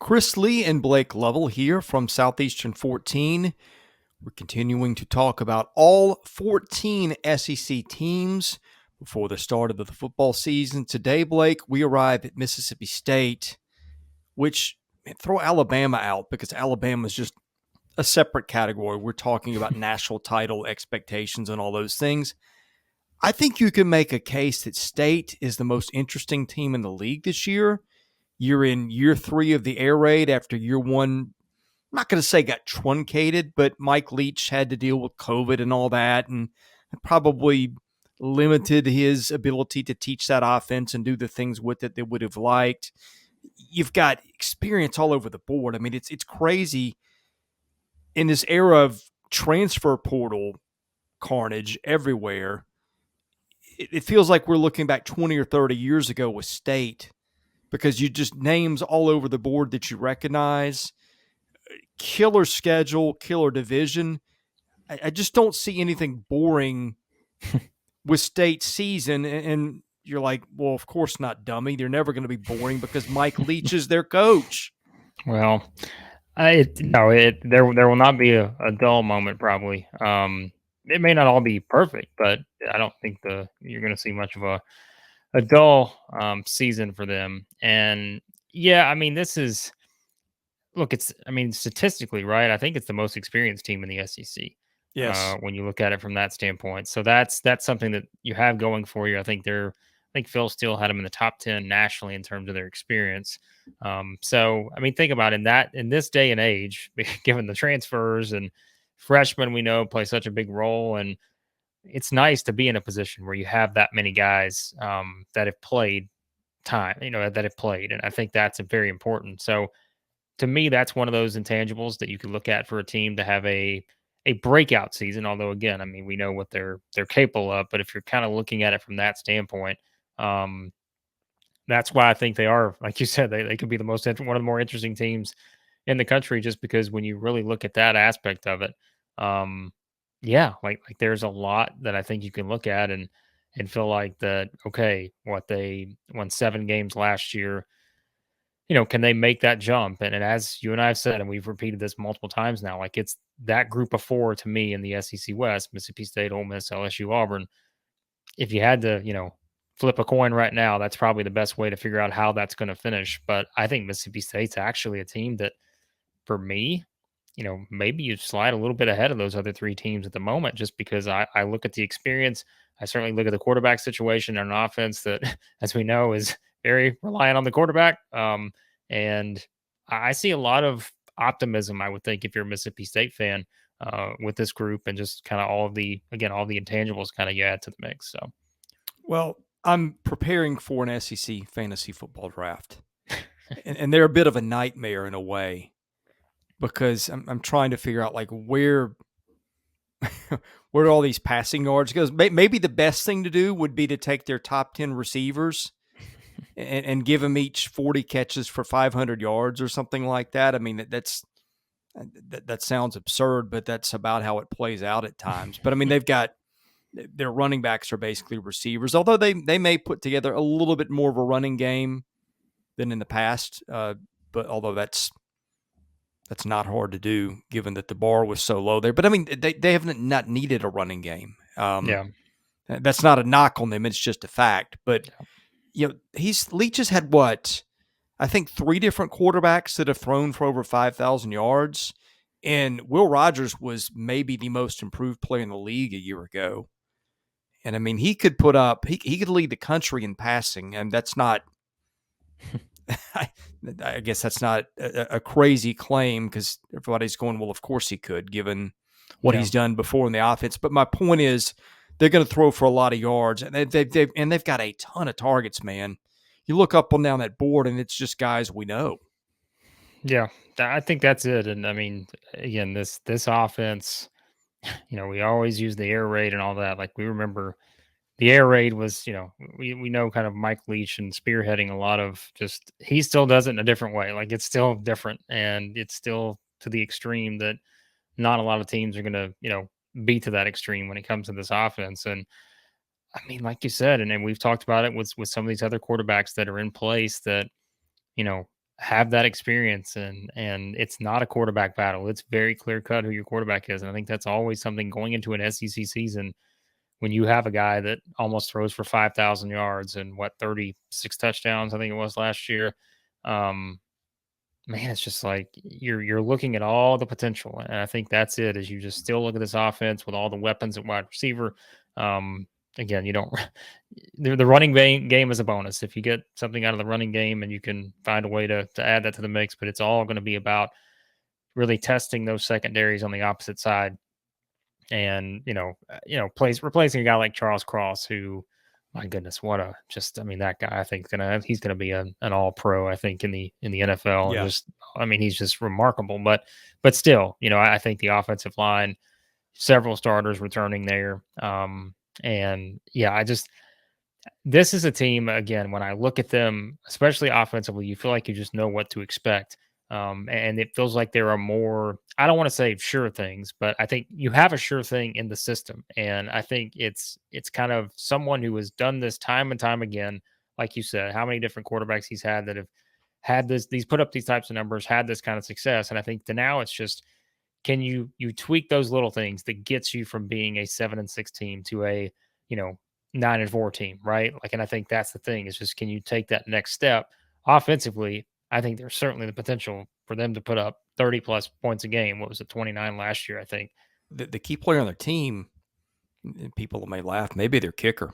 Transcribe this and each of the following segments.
Chris Lee and Blake Lovell here from Southeastern 14. We're continuing to talk about all 14 SEC teams before the start of the football season. Today, Blake, we arrive at Mississippi State, which, throw Alabama out because Alabama is just a separate category. We're talking about national title expectations and all those things. I think you can make a case that State is the most interesting team in the league this year. You're in year 3 of the air raid after year 1. I'm not going to say got truncated, but Mike Leach had to deal with COVID and all that, and probably limited his ability to teach that offense and do the things with it they would have liked. You've got experience all over the board. I mean, it's crazy in this era of transfer portal carnage everywhere. It feels like we're looking back 20 or 30 years ago with State, because you just names all over the board that you recognize. Killer schedule, killer division. I just don't see anything boring with State season. And you're like, well, of course not, dummy. They're never going to be boring because Mike Leach is their coach. Well, there will not be a dull moment probably. It may not all be perfect, but I don't think you're going to see much of a dull season for them. And yeah, I mean, statistically, right? I think it's the most experienced team in the SEC. Yes. When you look at it from that standpoint, so that's something that you have going for you. I think Phil Steele had them in the top 10 nationally in terms of their experience. So I mean, think about it, in this day and age, given the transfers and freshmen we know play such a big role, and it's nice to be in a position where you have that many guys that have played and I think that's very important. So to me, that's one of those intangibles that you could look at for a team to have a breakout season. Although, again, I mean, we know what they're capable of, but if you're kind of looking at it from that standpoint, that's why I think they are, like you said, they could be one of the more interesting teams in the country, just because when you really look at that aspect of it, yeah, like there's a lot that I think you can look at and feel like that. Okay, what they won 7 games last year. Can they make that jump? And as you and I have said, and we've repeated this multiple times now, like it's that group of 4 to me in the SEC West: Mississippi State, Ole Miss, LSU, Auburn. If you had to, flip a coin right now, that's probably the best way to figure out how that's going to finish. But I think Mississippi State's actually a team that, for me, maybe you slide a little bit ahead of those other 3 teams at the moment, just because I look at the experience. I certainly look at the quarterback situation and an offense that, as we know, is very reliant on the quarterback. And I see a lot of optimism, I would think, if you're a Mississippi State fan, with this group, and just kind of all the intangibles kind of you add to the mix. So, well, I'm preparing for an SEC fantasy football draft, and they're a bit of a nightmare in a way, because I'm trying to figure out like where all these passing yards goes. Maybe the best thing to do would be to take their top 10 receivers and give them each 40 catches for 500 yards or something like that. I mean, that sounds absurd, but that's about how it plays out at times. But I mean, they've got their running backs are basically receivers, although they may put together a little bit more of a running game than in the past. But although that's not hard to do, given that the bar was so low there. But I mean, they haven't not needed a running game. yeah, That's not a knock on them; it's just a fact. But Leach has had what, I think 3 different quarterbacks that have thrown for over 5,000 yards, and Will Rogers was maybe the most improved player in the league a year ago. And I mean, he could put up, he could lead the country in passing, and that's not. I guess that's not a crazy claim, because everybody's going, well, of course he could, given what he's done before in the offense. But my point is, they're going to throw for a lot of yards, and they've got a ton of targets, man. You look up and down that board, and it's just guys we know. Yeah, I think that's it. And I mean, again, this offense, we always use the air raid and all that. Like, we remember the air raid was, we know kind of Mike Leach and spearheading a lot of, just, he still does it in a different way. Like, it's still different, and it's still to the extreme that not a lot of teams are going to, be to that extreme when it comes to this offense. And I mean, like you said, and we've talked about it with some of these other quarterbacks that are in place that, have that experience, and it's not a quarterback battle. It's very clear cut who your quarterback is. And I think that's always something going into an SEC season when you have a guy that almost throws for 5,000 yards and 36 touchdowns, I think it was last year. Um, Man, it's just like you're looking at all the potential, and I think that's it. Is you just still look at this offense with all the weapons at wide receiver. Um, Again, you don't the running game is a bonus if you get something out of the running game and you can find a way to add that to the mix. But it's all going to be about really testing those secondaries on the opposite side, and plays replacing a guy like Charles Cross, who, my goodness, what a just I mean that guy I think he's gonna be an all pro, I think, in the NFL. And Yeah. just I mean he's just remarkable. But still, I think the offensive line, several starters returning there. And yeah, this is a team, again, when I look at them, especially offensively, you feel like you just know what to expect. And it feels like there are more, I don't want to say sure things, but I think you have a sure thing in the system. And I think it's kind of someone who has done this time and time again. Like you said, how many different quarterbacks he's had that have had these put up these types of numbers, had this kind of success. And I think now it's just, can you tweak those little things that gets you from being a 7-6 team to a, you know 9-4 team, right? Like, and I think that's the thing, is just, can you take that next step offensively? I think there's certainly the potential for them to put up 30 plus points a game. What was it, 29 last year, I think. The key player on their team, and people may laugh, maybe their kicker.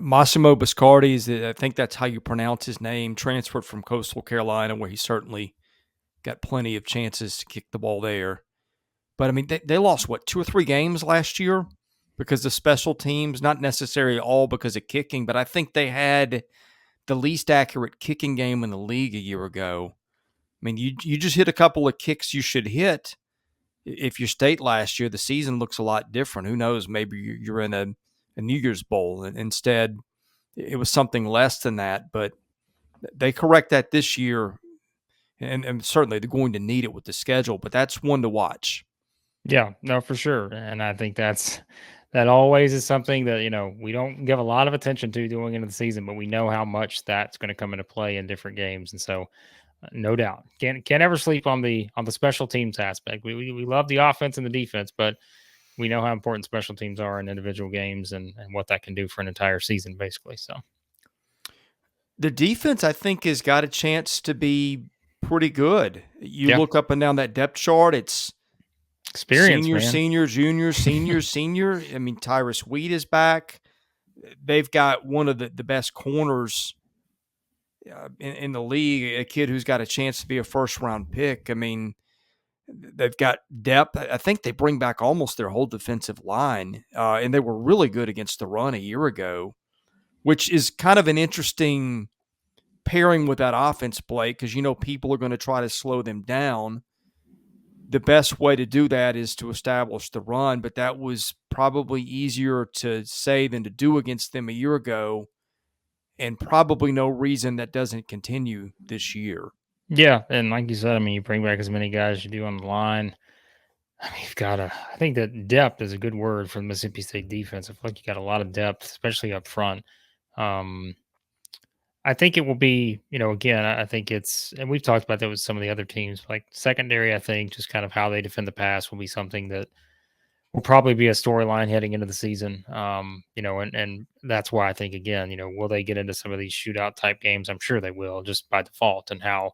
Massimo Biscardi, I think that's how you pronounce his name, transferred from Coastal Carolina, where he certainly got plenty of chances to kick the ball there. But I mean, they lost, what, 2 or 3 games last year because of special teams, not necessarily all because of kicking, but I think they had the least accurate kicking game in the league a year ago. I mean, you just hit a couple of kicks you should hit. If you state last year, the season looks a lot different. Who knows? Maybe you're in a New Year's Bowl. And instead, it was something less than that. But they correct that this year, and certainly they're going to need it with the schedule. But that's one to watch. Yeah, no, for sure. And I think that always is something that, we don't give a lot of attention to going into the season, but we know how much that's going to come into play in different games. And so, no doubt, can't ever sleep on the special teams aspect. We love the offense and the defense, but we know how important special teams are in individual games, and what that can do for an entire season, basically. So The defense, I think, has got a chance to be pretty good. You yeah, look up and down that depth chart, it's experience, senior, man. senior, junior, senior, senior. I mean, Tyrus Wheat is back. They've got one of the best corners in the league, a kid who's got a chance to be a first round pick. I mean, they've got depth. I think they bring back almost their whole defensive line, and they were really good against the run a year ago, which is kind of an interesting pairing with that offense, Blake, because people are going to try to slow them down. The best way to do that is to establish the run, but that was probably easier to say than to do against them a year ago, and probably no reason that doesn't continue this year. Yeah, and like you said, I mean, you bring back as many guys as you do on the line. I mean, you've got I think that depth is a good word for the Mississippi State defense. I feel like you got a lot of depth, especially up front. Um, I think it will be, again, I think and we've talked about that with some of the other teams, like secondary. I think just kind of how they defend the pass will be something that will probably be a storyline heading into the season. And that's why I think, again, will they get into some of these shootout type games? I'm sure they will, just by default, and how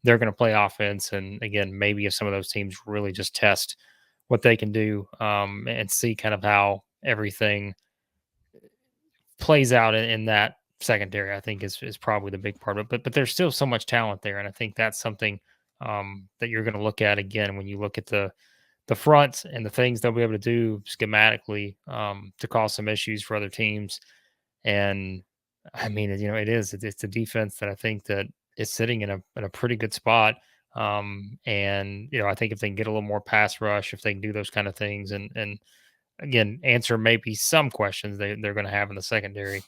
they're going to play offense. And again, maybe if some of those teams really just test what they can do, and see kind of how everything plays out in that secondary, I think is probably the big part of it. But there's still so much talent there, and I think that's something that you're going to look at again when you look at the front and the things they'll be able to do schematically, to cause some issues for other teams. And I mean, it's a defense that I think that is sitting in a pretty good spot. And I think if they can get a little more pass rush, if they can do those kind of things, and again, answer maybe some questions they're going to have in the secondary,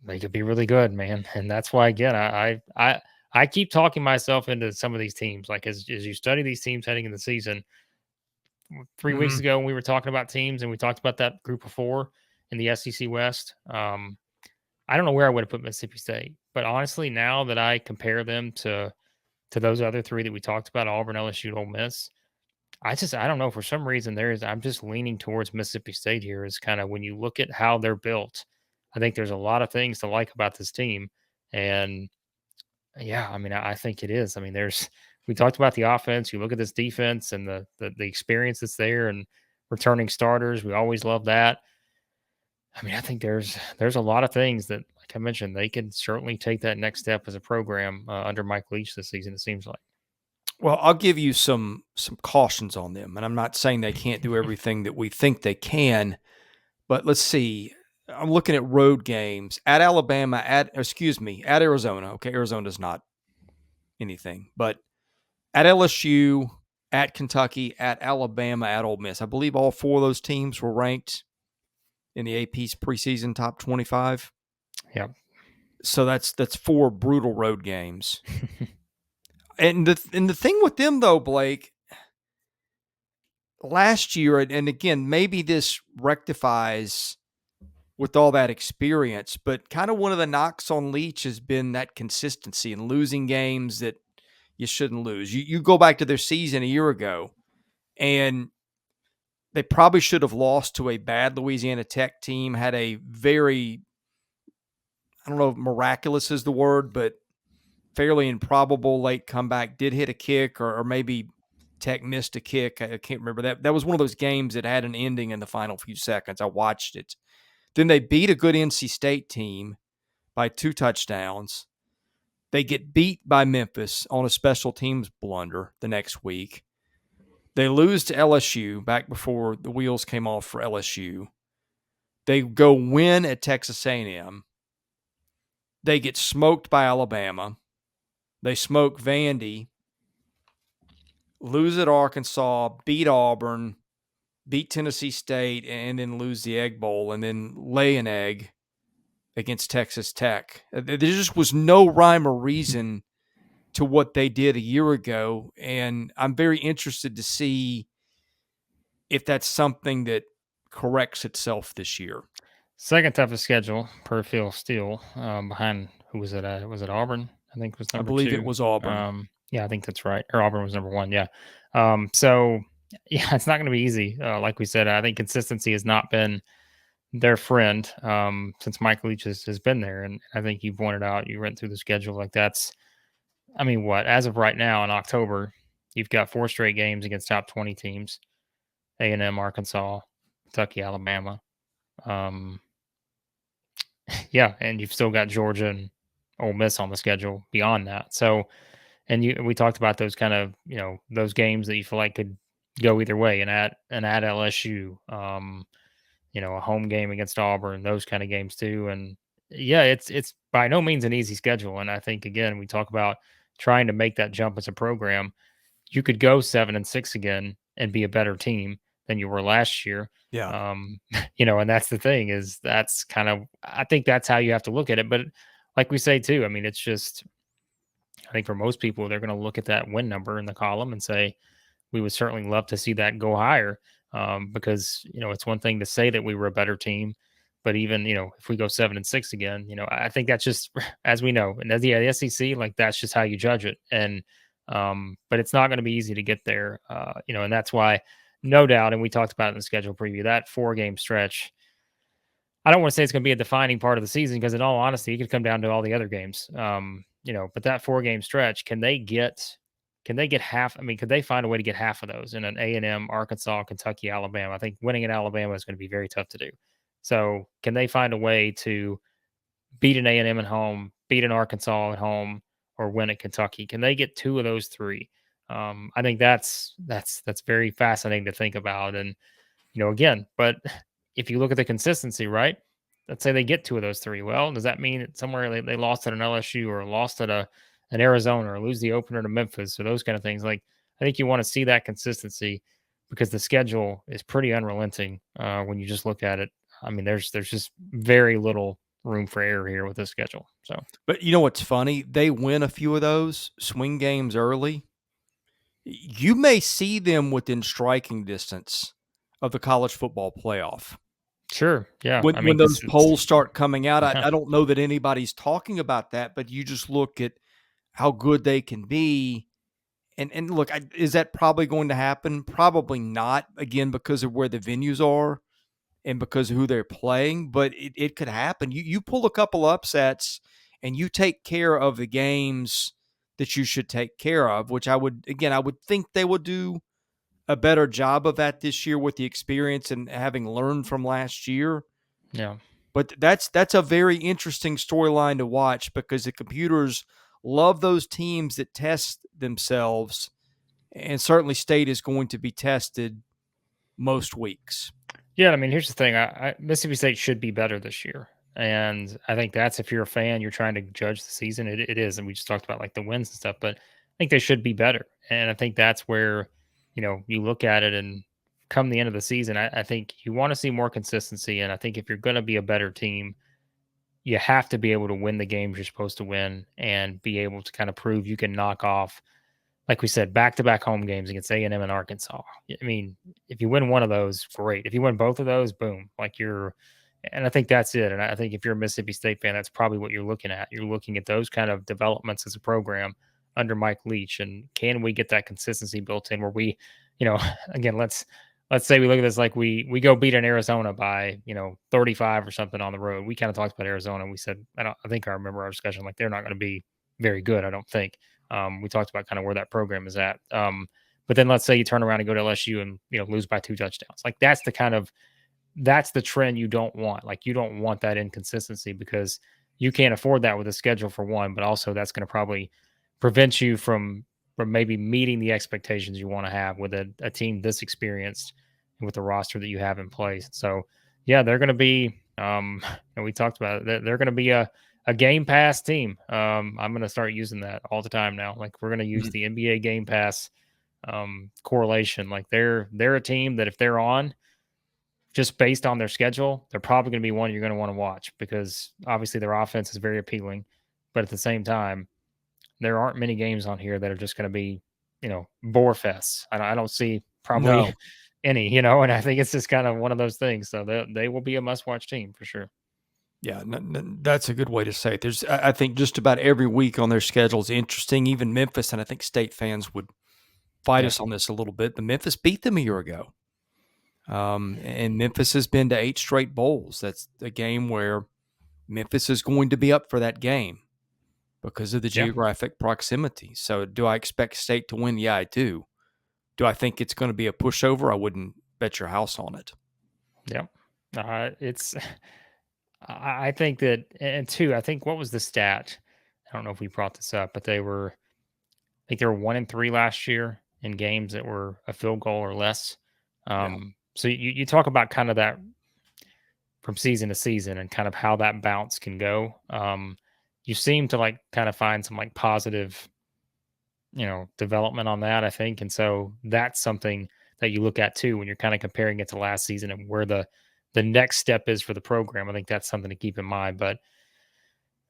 they could be really good, man. And that's why, again, I keep talking myself into some of these teams. Like, as you study these teams heading in the season, 3 weeks Mm-hmm. ago when we were talking about teams and we talked about that group of 4 in the SEC West, I don't know where I would have put Mississippi State. But honestly, now that I compare them to those other three that we talked about, Auburn, LSU, and Ole Miss, I don't know, for some reason I'm just leaning towards Mississippi State here. Is kind of when you look at how they're built, I think there's a lot of things to like about this team. And yeah, I mean, I think it is. I mean, there's we talked about the offense. You look at this defense and the experience that's there and returning starters. We always love that. I mean, I think there's a lot of things that, like I mentioned, they could certainly take that next step as a program under Mike Leach this season. It seems like. Well, I'll give you some cautions on them, and I'm not saying they can't do everything that we think they can, but let's see. I'm looking at road games at Alabama, at Arizona. Okay, Arizona's not anything, but at LSU, at Kentucky, at Alabama, at Ole Miss. I believe all four of those teams were ranked in the AP's preseason top 25. Yeah. So that's four brutal road games. And the thing with them though, Blake, last year, and again, maybe this rectifies with all that experience, but kind of one of the knocks on Leach has been that consistency and losing games that you shouldn't lose. You go back to their season a year ago, and they probably should have lost to a bad Louisiana Tech team, had a very, I don't know if miraculous is the word, but fairly improbable late comeback, did hit a kick, or maybe Tech missed a kick. I can't remember that. That was one of those games that had an ending in the final few seconds. I watched it. Then they beat a good NC State team by 2 touchdowns. They get beat by Memphis on a special teams blunder the next week. They lose to LSU back before the wheels came off for LSU. They go win at Texas A&M. They get smoked by Alabama. They smoke Vandy, lose at Arkansas, beat Auburn, beat Tennessee State, and then lose the Egg Bowl, and then lay an egg against Texas Tech. There just was no rhyme or reason to what they did a year ago, and I'm very interested to see if that's something that corrects itself this year. Second toughest schedule per Phil Steele, behind who was it? Was it Auburn? I think was I number believe it two. was Auburn. Yeah, I think that's right. Or Auburn was number one. Yeah. So yeah, it's not going to be easy. Like we said, I think consistency has not been their friend since Mike Leach has been there, and I think you pointed out you went through the schedule like that's. I mean, what as of right now in October, you've got 4 straight games against top 20 teams: A&M, Arkansas, Kentucky, Alabama. Um, Yeah, and you've still got Georgia and Ole Miss on the schedule beyond that. So, and we talked about those kind of those games that you feel like could go either way, and at LSU, a home game against Auburn, those kind of games too. And yeah, it's by no means an easy schedule. And I think again, we talk about trying to make that jump as a program. You could go 7-6 again and be a better team than you were last year. Yeah. And that's the thing is that's kind of I think that's how you have to look at it. But like we say too, I mean, it's just I think for most people they're going to look at that win number in the column and say we would certainly love to see that go higher because it's one thing to say that we were a better team, but even if we go 7-6 again, I think that's just as we know, and as the SEC, like that's just how you judge it, and but it's not going to be easy to get there, and that's why, no doubt, and we talked about it in the schedule preview, that 4 game stretch. I don't want to say it's going to be a defining part of the season because, in all honesty, it could come down to all the other games. But that 4 game stretch, can they get half? I mean, could they find a way to get half of those in an A&M, Arkansas, Kentucky, Alabama? I think winning at Alabama is going to be very tough to do. So, can they find a way to beat an A&M at home, beat an Arkansas at home, or win at Kentucky? Can they get 2 of those 3? I think that's very fascinating to think about. And again, but if you look at the consistency, right? Let's say they get 2 of those 3. Well, does that mean somewhere they lost at an LSU or lost at an Arizona or lose the opener to Memphis or those kind of things? Like, I think you want to see that consistency because the schedule is pretty unrelenting when you just look at it. I mean, there's just very little room for error here with this schedule. So, But you know what's funny? They win a few of those swing games early. You may see them within striking distance of the college football playoff. Sure. Yeah. I When mean, those because it's polls start coming out, yeah. I don't know that anybody's talking about that, but you just look at how good they can be. And look, is that probably going to happen? Probably not, again, because of where the venues are and because of who they're playing, but it could happen. You pull a couple upsets and you take care of the games that you should take care of, which I would think they would do a better job of that this year with the experience and having learned from last year. Yeah. But that's a very interesting storyline to watch because the computers love those teams that test themselves, and certainly State is going to be tested most weeks. Yeah, I mean, here's the thing. Mississippi State should be better this year, and I think that's if you're a fan, you're trying to judge the season. It is, and we just talked about like the wins and stuff, but I think they should be better, and I think that's where you look at it and come the end of the season, I think you want to see more consistency, and I think if you're going to be a better team, you have to be able to win the games you're supposed to win and be able to kind of prove you can knock off, like we said, back-to-back home games against A&M and Arkansas. I mean, if you win one of those, great. If you win both of those, boom. And I think that's it. And I think if you're a Mississippi State fan, that's probably what you're looking at. You're looking at those kind of developments as a program under Mike Leach, and can we get that consistency built in where we, you know, again, let's say we look at this like we go beat an Arizona by 35 or something on the road. We kind of talked about Arizona. And we said I think I remember our discussion like they're not going to be very good. I don't think. We talked about kind of where that program is at. But then let's say you turn around and go to LSU and lose by 2 touchdowns. Like that's the trend you don't want. Like you don't want that inconsistency because you can't afford that with a schedule for one, but also that's going to probably prevent you from maybe meeting the expectations you want to have with a team this experienced and with the roster that you have in place. So yeah, they're going to be and we talked about it, they're going to be a Game Pass team. I'm going to start using that all the time now. Like we're going to use Mhm. the NBA Game Pass correlation. Like they're a team that if they're on, just based on their schedule, they're probably going to be one you're going to want to watch because obviously their offense is very appealing, but at the same time, there aren't many games on here that are just going to be, bore fests. I don't see probably No. any, and I think it's just kind of one of those things. So they will be a must watch team for sure. Yeah, that's a good way to say it. I think just about every week on their schedule is interesting. Even Memphis, and I think State fans would fight Yeah. us on this a little bit, but Memphis beat them a year ago. And Memphis has been to 8 straight bowls. That's a game where Memphis is going to be up for that game because of the Yeah. geographic proximity. So, do I expect State to win? Yeah, I do. Do I think it's going to be a pushover? I wouldn't bet your house on it. Yeah. It's, I think that, and two, I think what was the stat? I don't know if we brought this up, but I think they were 1-3 last year in games that were a field goal or less. Yeah. So you talk about kind of that from season to season and kind of how that bounce can go. You seem to like kind of find some like positive, development on that, I think. And so that's something that you look at too when you're kind of comparing it to last season and where the next step is for the program. I think that's something to keep in mind. But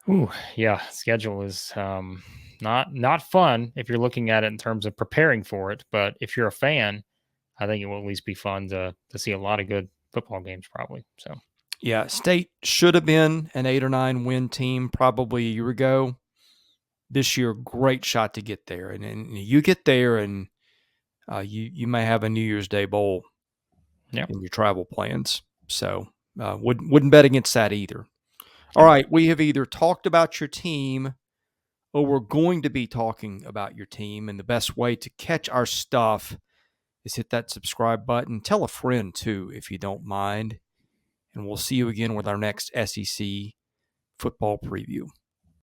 ooh, yeah, schedule is not fun if you're looking at it in terms of preparing for it. But if you're a fan, I think it will at least be fun to see a lot of good football games probably. So Yeah, State should have been an 8 or 9 win team probably a year ago. This year, great shot to get there, and you get there, and you may have a New Year's Day bowl yeah, in your travel plans. So wouldn't bet against that either. All yeah. right, we have either talked about your team or we're going to be talking about your team, and the best way to catch our stuff is hit that subscribe button. Tell a friend too, if you don't mind, and we'll see you again with our next SEC football preview.